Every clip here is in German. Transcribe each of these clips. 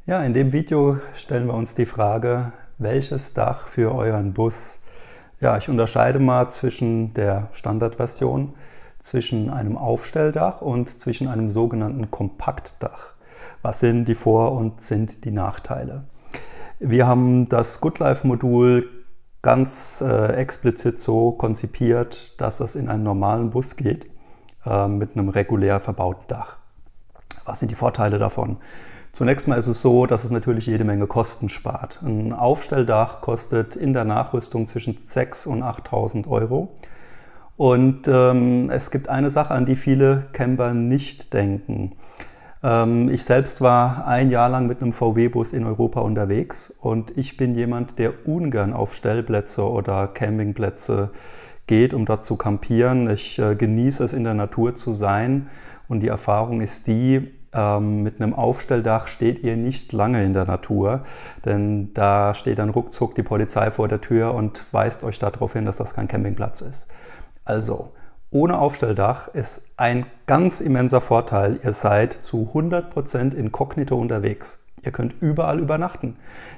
Ja, in dem Video stellen wir uns die Frage, welches Dach für euren Bus? Ja, ich unterscheide mal zwischen der Standardversion, zwischen einem Aufstelldach und zwischen einem sogenannten Kompaktdach. Was sind die Vor- und sind die Nachteile? Wir haben das Goodlife-Modul ganz explizit so konzipiert, dass es in einen normalen Bus geht, mit einem regulär verbauten Dach. Was sind die Vorteile davon? Zunächst mal ist es so, dass es natürlich jede Menge Kosten spart. Ein Aufstelldach kostet in der Nachrüstung zwischen 6.000 und 8.000 Euro. Und es gibt eine Sache, an die viele Camper nicht denken. Ich selbst war ein Jahr lang mit einem VW-Bus in Europa unterwegs und ich bin jemand, der ungern auf Stellplätze oder Campingplätze geht, um dort zu campieren. Ich genieße es, in der Natur zu sein, und die Erfahrung ist die, mit einem Aufstelldach steht ihr nicht lange in der Natur, denn da steht dann ruckzuck die Polizei vor der Tür und weist euch darauf hin, dass das kein Campingplatz ist. Also, ohne Aufstelldach ist ein ganz immenser Vorteil, ihr seid zu 100% inkognito unterwegs. Ihr könnt überall übernachten.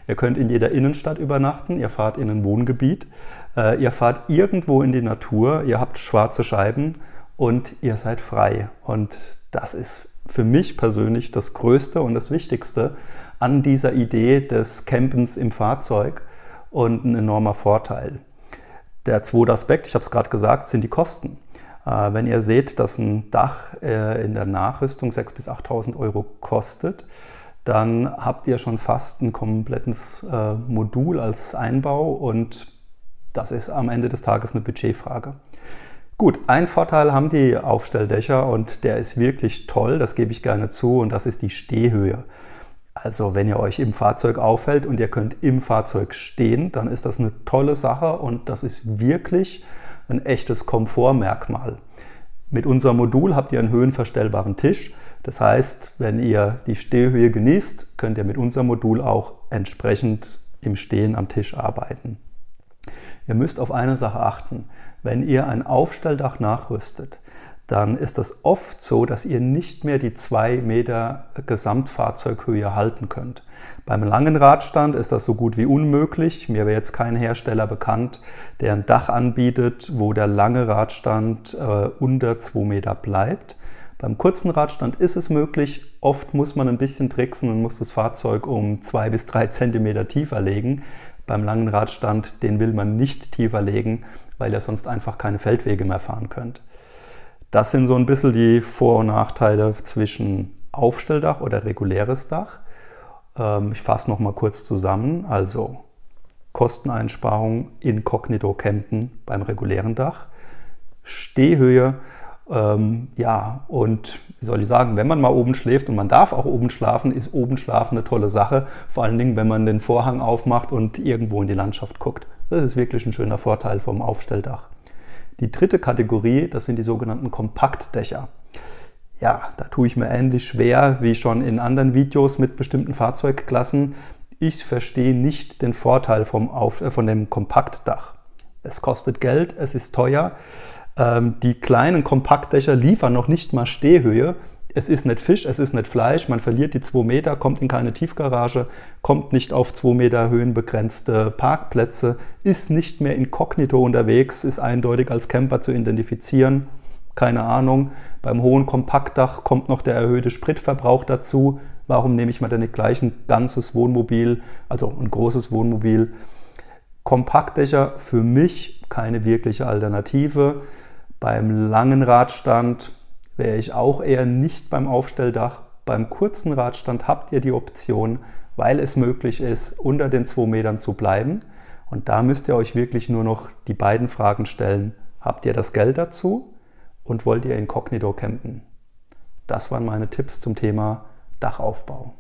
Ihr könnt in jeder Innenstadt übernachten, ihr fahrt in ein Wohngebiet, ihr fahrt irgendwo in die Natur, ihr habt schwarze Scheiben und ihr seid frei. Und das ist für mich persönlich das Größte und das Wichtigste an dieser Idee des Campens im Fahrzeug und ein enormer Vorteil. Der zweite Aspekt, ich habe es gerade gesagt, sind die Kosten. Wenn ihr seht, dass ein Dach in der Nachrüstung 6.000 bis 8.000 Euro kostet, dann habt ihr schon fast ein komplettes Modul als Einbau, und das ist am Ende des Tages eine Budgetfrage. Gut, einen Vorteil haben die Aufstelldächer und der ist wirklich toll, das gebe ich gerne zu, und das ist die Stehhöhe. Also wenn ihr euch im Fahrzeug aufhält und ihr könnt im Fahrzeug stehen, dann ist das eine tolle Sache und das ist wirklich ein echtes Komfortmerkmal. Mit unserem Modul habt ihr einen höhenverstellbaren Tisch. Das heißt, wenn ihr die Stehhöhe genießt, könnt ihr mit unserem Modul auch entsprechend im Stehen am Tisch arbeiten. Ihr müsst auf eine Sache achten. Wenn ihr ein Aufstelldach nachrüstet, dann ist es oft so, dass ihr nicht mehr die 2 Meter Gesamtfahrzeughöhe halten könnt. Beim langen Radstand ist das so gut wie unmöglich. Mir wäre jetzt kein Hersteller bekannt, der ein Dach anbietet, wo der lange Radstand unter 2 Meter bleibt. Beim kurzen Radstand ist es möglich. Oft muss man ein bisschen tricksen und muss das Fahrzeug um 2 bis 3 Zentimeter tiefer legen. Beim langen Radstand, den will man nicht tiefer legen, weil ihr sonst einfach keine Feldwege mehr fahren könnt. Das sind so ein bisschen die Vor- und Nachteile zwischen Aufstelldach oder reguläres Dach. Ich fasse noch mal kurz zusammen. Also Kosteneinsparung, inkognito campen beim regulären Dach, Stehhöhe, ja, und wie soll ich sagen, wenn man mal oben schläft, und man darf auch oben schlafen, ist oben schlafen eine tolle Sache. Vor allen Dingen, wenn man den Vorhang aufmacht und irgendwo in die Landschaft guckt. Das ist wirklich ein schöner Vorteil vom Aufstelldach. Die dritte Kategorie, das sind die sogenannten Kompaktdächer. Ja, da tue ich mir ähnlich schwer wie schon in anderen Videos mit bestimmten Fahrzeugklassen. Ich verstehe nicht den Vorteil von dem Kompaktdach. Es kostet Geld, es ist teuer. Die kleinen Kompaktdächer liefern noch nicht mal Stehhöhe. Es ist nicht Fisch, es ist nicht Fleisch, man verliert die 2 Meter, kommt in keine Tiefgarage, kommt nicht auf 2 Meter höhenbegrenzte Parkplätze, ist nicht mehr inkognito unterwegs, ist eindeutig als Camper zu identifizieren. Keine Ahnung, beim hohen Kompaktdach kommt noch der erhöhte Spritverbrauch dazu. Warum nehme ich mir denn nicht gleich ein ganzes Wohnmobil, also ein großes Wohnmobil? Kompaktdächer für mich keine wirkliche Alternative. Beim langen Radstand wäre ich auch eher nicht beim Aufstelldach. Beim kurzen Radstand habt ihr die Option, weil es möglich ist, unter den 2 Metern zu bleiben. Und da müsst ihr euch wirklich nur noch die beiden Fragen stellen. Habt ihr das Geld dazu und wollt ihr inkognito campen? Das waren meine Tipps zum Thema Dachaufbau.